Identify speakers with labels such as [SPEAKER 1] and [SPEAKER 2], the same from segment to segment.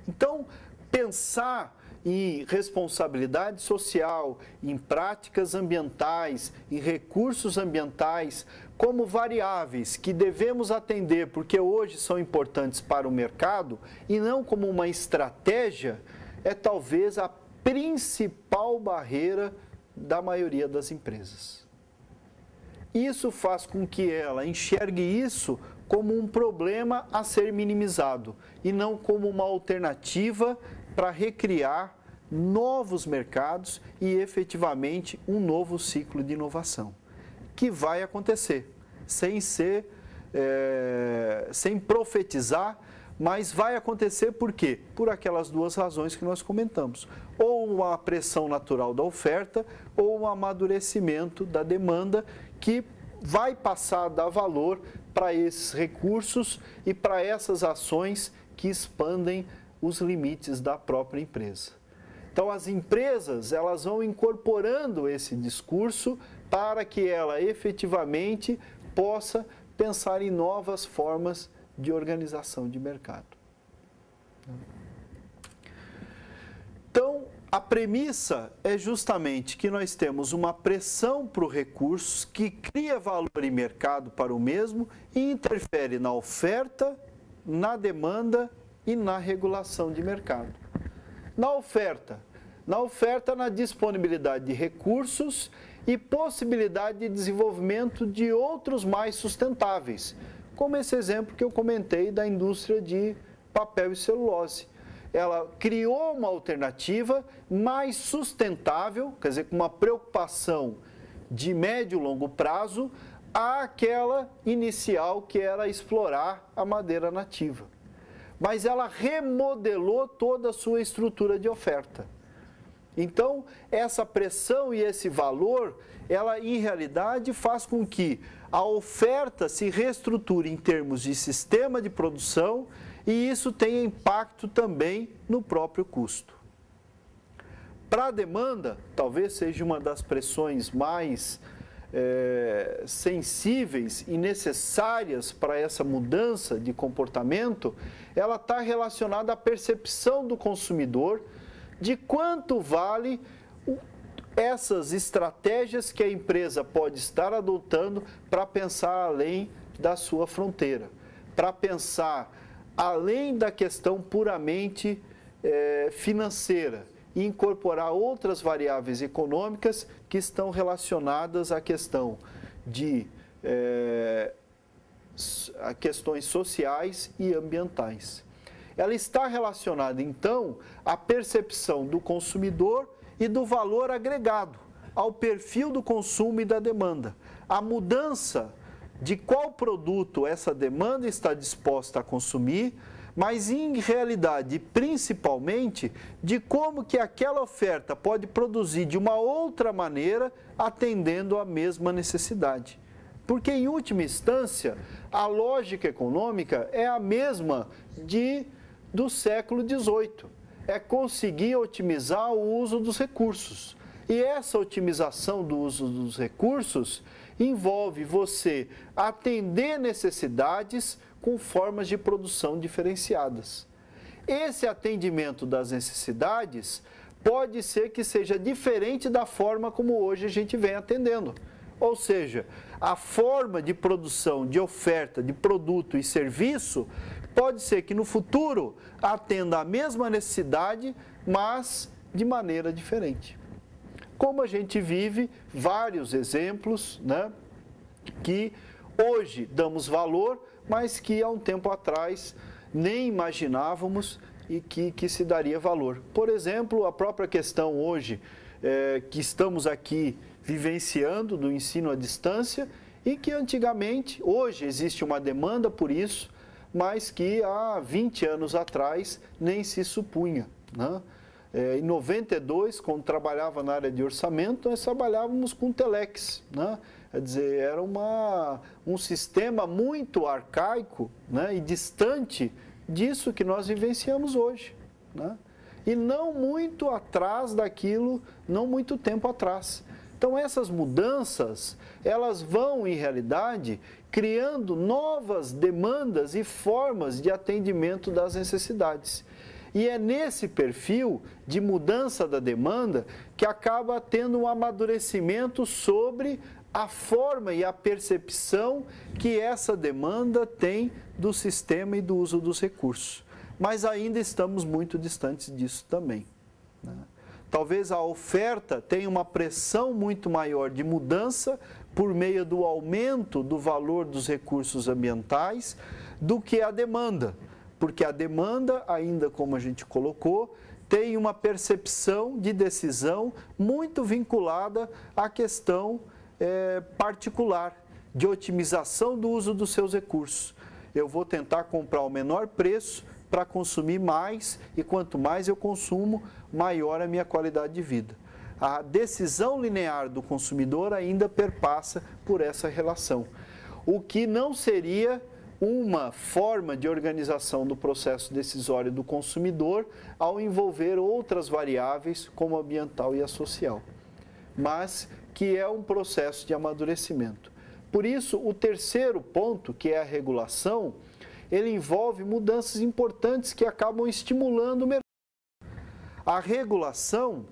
[SPEAKER 1] Então, pensar em responsabilidade social, em práticas ambientais, em recursos ambientais, como variáveis que devemos atender porque hoje são importantes para o mercado e não como uma estratégia, é talvez a principal barreira da maioria das empresas. Isso faz com que ela enxergue isso como um problema a ser minimizado e não como uma alternativa para recriar novos mercados e efetivamente um novo ciclo de inovação, que vai acontecer, sem profetizar, mas vai acontecer por quê? Por aquelas duas razões que nós comentamos. Ou uma pressão natural da oferta, ou um amadurecimento da demanda que vai passar a dar valor para esses recursos e para essas ações que expandem os limites da própria empresa. Então, as empresas, elas vão incorporando esse discurso para que ela efetivamente possa pensar em novas formas de organização de mercado. Então, a premissa é justamente que nós temos uma pressão para o recurso que cria valor em mercado para o mesmo e interfere na oferta, na demanda e na regulação de mercado. Na oferta, na disponibilidade de recursos e possibilidade de desenvolvimento de outros mais sustentáveis, como esse exemplo que eu comentei da indústria de papel e celulose. Ela criou uma alternativa mais sustentável, quer dizer, com uma preocupação de médio e longo prazo, àquela inicial que era explorar a madeira nativa. Mas ela remodelou toda a sua estrutura de oferta. Então, essa pressão e esse valor, ela em realidade faz com que a oferta se reestruture em termos de sistema de produção e isso tenha impacto também no próprio custo. Para a demanda, talvez seja uma das pressões mais sensíveis e necessárias para essa mudança de comportamento, ela está relacionada à percepção do consumidor de quanto vale essas estratégias que a empresa pode estar adotando para pensar além da sua fronteira, para pensar além da questão puramente financeira e incorporar outras variáveis econômicas que estão relacionadas à questão de a questões sociais e ambientais. Ela está relacionada, então, à percepção do consumidor e do valor agregado, ao perfil do consumo e da demanda. A mudança de qual produto essa demanda está disposta a consumir, mas, em realidade, principalmente, de como que aquela oferta pode produzir de uma outra maneira, atendendo à mesma necessidade. Porque, em última instância, a lógica econômica é a mesma do século XVIII. É conseguir otimizar o uso dos recursos. E essa otimização do uso dos recursos envolve você atender necessidades com formas de produção diferenciadas. Esse atendimento das necessidades pode ser que seja diferente da forma como hoje a gente vem atendendo. Ou seja, a forma de produção, de oferta, de produto e serviço pode ser que no futuro atenda a mesma necessidade, mas de maneira diferente. Como a gente vive vários exemplos, né, que hoje damos valor, mas que há um tempo atrás nem imaginávamos e que se daria valor. Por exemplo, a própria questão hoje que estamos aqui vivenciando do ensino à distância e que antigamente, hoje existe uma demanda por isso, mas que há 20 anos atrás nem se supunha, né? Em 92, quando trabalhava na área de orçamento, nós trabalhávamos com telex, né? Quer dizer, era um sistema muito arcaico, né, e distante disso que nós vivenciamos hoje, né? E não muito atrás daquilo, não muito tempo atrás. Então, essas mudanças, elas vão, em realidade, criando novas demandas e formas de atendimento das necessidades. E é nesse perfil de mudança da demanda que acaba tendo um amadurecimento sobre a forma e a percepção que essa demanda tem do sistema e do uso dos recursos. Mas ainda estamos muito distantes disso também, né? Talvez a oferta tenha uma pressão muito maior de mudança por meio do aumento do valor dos recursos ambientais do que a demanda, porque a demanda, ainda como a gente colocou, tem uma percepção de decisão muito vinculada à questão particular de otimização do uso dos seus recursos. Eu vou tentar comprar o menor preço para consumir mais, e quanto mais eu consumo, maior a minha qualidade de vida. A decisão linear do consumidor ainda perpassa por essa relação, o que não seria uma forma de organização do processo decisório do consumidor ao envolver outras variáveis como a ambiental e a social, mas que é um processo de amadurecimento. Por isso, o terceiro ponto, que é a regulação, ele envolve mudanças importantes que acabam estimulando o mercado. A regulação,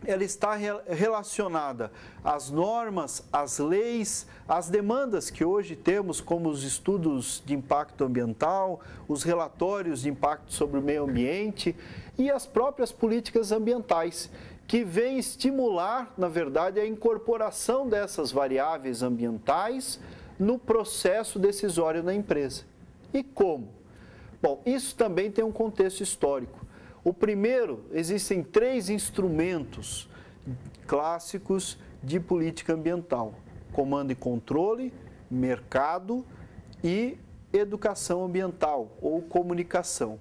[SPEAKER 1] ela está relacionada às normas, às leis, às demandas que hoje temos, como os estudos de impacto ambiental, os relatórios de impacto sobre o meio ambiente e as próprias políticas ambientais, que vêm estimular, na verdade, a incorporação dessas variáveis ambientais no processo decisório da empresa. E como? Bom, isso também tem um contexto histórico. O primeiro, existem 3 instrumentos clássicos de política ambiental: comando e controle, mercado e educação ambiental ou comunicação.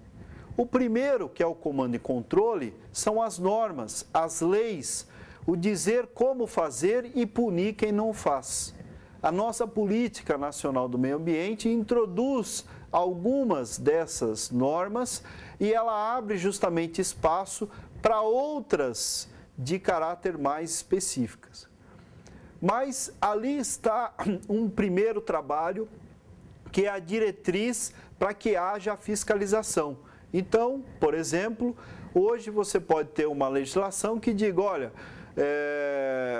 [SPEAKER 1] O primeiro, que é o comando e controle, são as normas, as leis, o dizer como fazer e punir quem não faz. A nossa Política Nacional do Meio Ambiente introduz algumas dessas normas e ela abre justamente espaço para outras de caráter mais específicas. Mas ali está um primeiro trabalho, que é a diretriz para que haja a fiscalização. Então, por exemplo, hoje você pode ter uma legislação que diga, olha,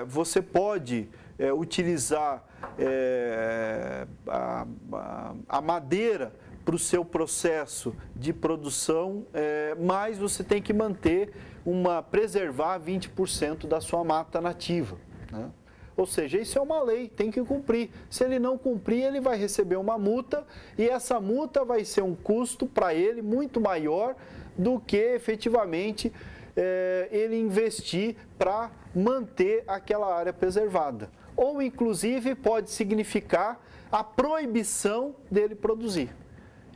[SPEAKER 1] você pode utilizar a madeira para o seu processo de produção, mas você tem que preservar 20% da sua mata nativa, né? Ou seja, isso é uma lei, tem que cumprir. Se ele não cumprir, ele vai receber uma multa e essa multa vai ser um custo para ele muito maior do que efetivamente ele investir para manter aquela área preservada. Ou, inclusive, pode significar a proibição dele produzir.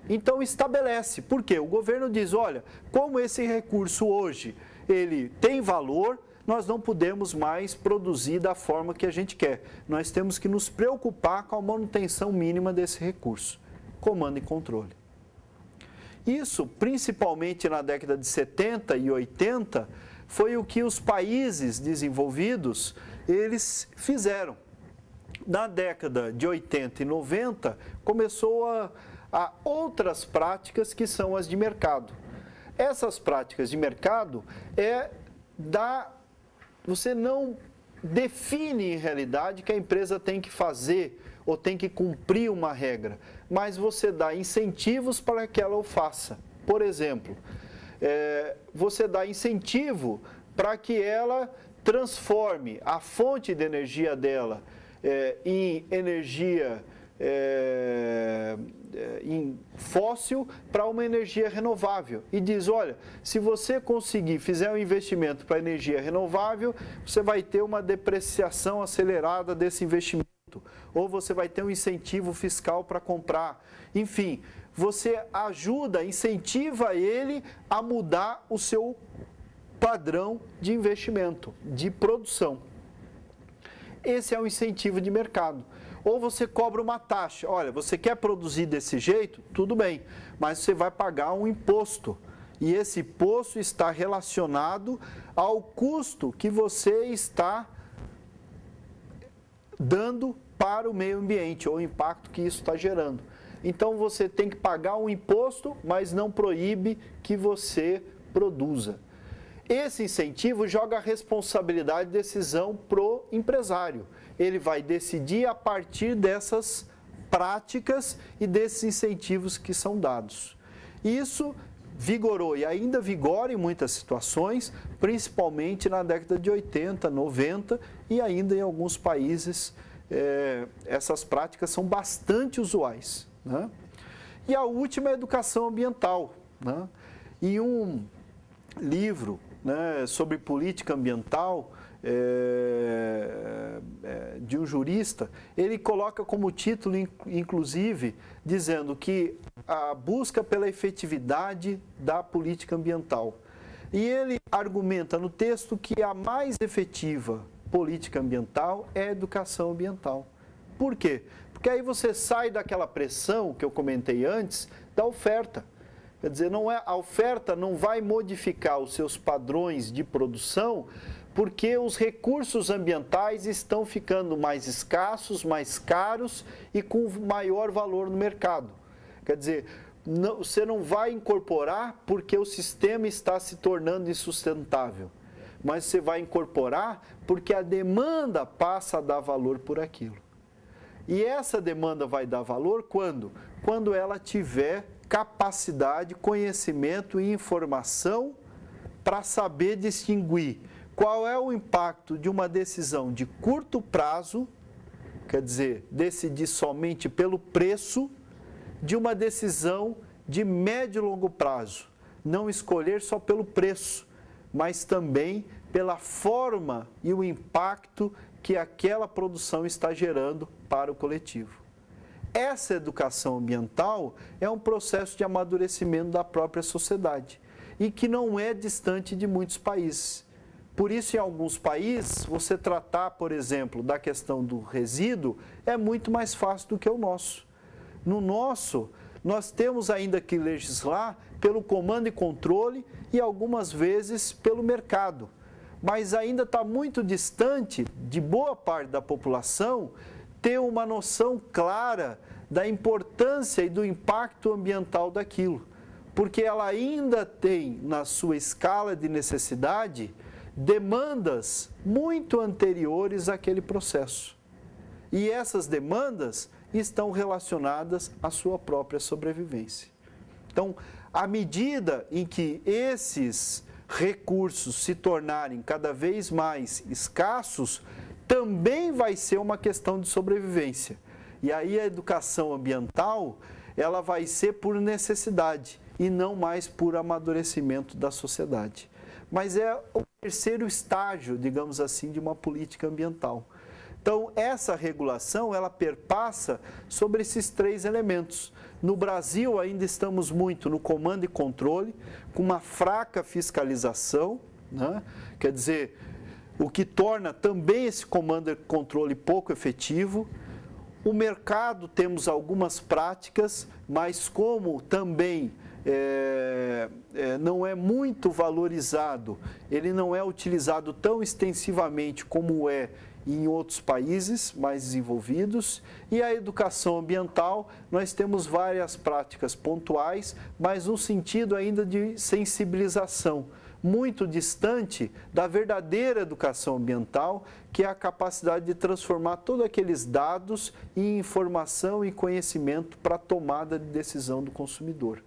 [SPEAKER 1] Então, estabelece. Por quê? O governo diz, olha, como esse recurso hoje ele tem valor, nós não podemos mais produzir da forma que a gente quer. Nós temos que nos preocupar com a manutenção mínima desse recurso. Comando e controle. Isso, principalmente na década de 70 e 80, foi o que os países desenvolvidos, eles fizeram. Na década de 80 e 90, começou a outras práticas que são as de mercado. Essas práticas de mercado você não define em realidade que a empresa tem que fazer ou tem que cumprir uma regra, mas você dá incentivos para que ela o faça. Por exemplo, você dá incentivo para que ela transforme a fonte de energia dela em energia fóssil para uma energia renovável. E diz, olha, se você fizer um investimento para energia renovável, você vai ter uma depreciação acelerada desse investimento. Ou você vai ter um incentivo fiscal para comprar. Enfim, você ajuda, incentiva ele a mudar o seu padrão de investimento, de produção. Esse é o incentivo de mercado. Ou você cobra uma taxa. Olha, você quer produzir desse jeito? Tudo bem, mas você vai pagar um imposto. E esse imposto está relacionado ao custo que você está dando para o meio ambiente, ou o impacto que isso está gerando. então você tem que pagar um imposto, mas não proíbe que você produza. Esse incentivo joga a responsabilidade de decisão para o empresário. Ele vai decidir a partir dessas práticas e desses incentivos que são dados. Isso vigorou e ainda vigora em muitas situações, principalmente na década de 80, 90 e ainda em alguns países essas práticas são bastante usuais, né? E a última é a educação ambiental, né? E um livro, né, sobre política ambiental de um jurista, ele coloca como título, inclusive, dizendo que a busca pela efetividade da política ambiental. E ele argumenta no texto que a mais efetiva política ambiental é a educação ambiental. Por quê? Porque aí você sai daquela pressão que eu comentei antes da oferta. Quer dizer, a oferta não vai modificar os seus padrões de produção porque os recursos ambientais estão ficando mais escassos, mais caros e com maior valor no mercado. Quer dizer, você não vai incorporar porque o sistema está se tornando insustentável, mas você vai incorporar porque a demanda passa a dar valor por aquilo. E essa demanda vai dar valor quando? Quando ela tiver capacidade, conhecimento e informação para saber distinguir qual é o impacto de uma decisão de curto prazo, quer dizer, decidir somente pelo preço, de uma decisão de médio e longo prazo. Não escolher só pelo preço, mas também pela forma e o impacto que aquela produção está gerando para o coletivo. Essa educação ambiental é um processo de amadurecimento da própria sociedade e que não é distante de muitos países. Por isso, em alguns países, você tratar, por exemplo, da questão do resíduo é muito mais fácil do que o nosso. No nosso, nós temos ainda que legislar pelo comando e controle e algumas vezes pelo mercado. Mas ainda está muito distante de boa parte da população ter uma noção clara da importância e do impacto ambiental daquilo. Porque ela ainda tem, na sua escala de necessidade, demandas muito anteriores àquele processo. E essas demandas estão relacionadas à sua própria sobrevivência. Então, à medida em que esses recursos se tornarem cada vez mais escassos, também vai ser uma questão de sobrevivência. E aí a educação ambiental, ela vai ser por necessidade e não mais por amadurecimento da sociedade. Mas é o terceiro estágio, digamos assim, de uma política ambiental. Então, essa regulação, ela perpassa sobre esses três elementos. No Brasil, ainda estamos muito no comando e controle, com uma fraca fiscalização, né? Quer dizer, o que torna também esse comando e controle pouco efetivo. O mercado, temos algumas práticas, mas como também não é muito valorizado, ele não é utilizado tão extensivamente como é em outros países mais desenvolvidos. E a educação ambiental, nós temos várias práticas pontuais, mas no sentido ainda de sensibilização, muito distante da verdadeira educação ambiental, que é a capacidade de transformar todos aqueles dados em informação e conhecimento para a tomada de decisão do consumidor.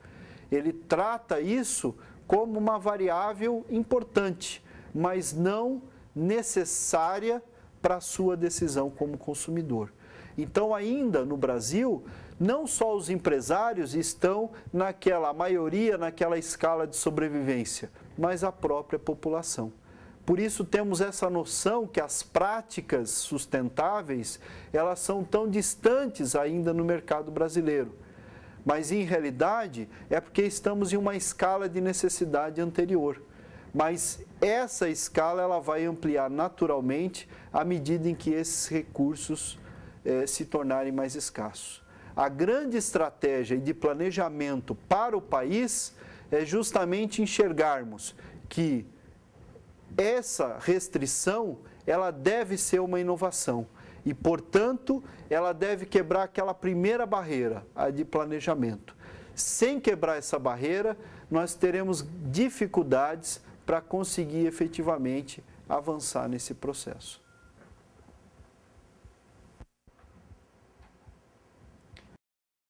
[SPEAKER 1] Ele trata isso como uma variável importante, mas não necessária para a sua decisão como consumidor. Então, ainda no Brasil, não só os empresários estão a maioria naquela escala de sobrevivência, mas a própria população. Por isso temos essa noção que as práticas sustentáveis, elas são tão distantes ainda no mercado brasileiro. Mas, em realidade, é porque estamos em uma escala de necessidade anterior. Mas essa escala ela vai ampliar naturalmente à medida em que esses recursos se tornarem mais escassos. A grande estratégia de planejamento para o país é justamente enxergarmos que essa restrição ela deve ser uma inovação. e, portanto, ela deve quebrar aquela primeira barreira, a de planejamento. Sem quebrar essa barreira, nós teremos dificuldades para conseguir efetivamente avançar nesse processo.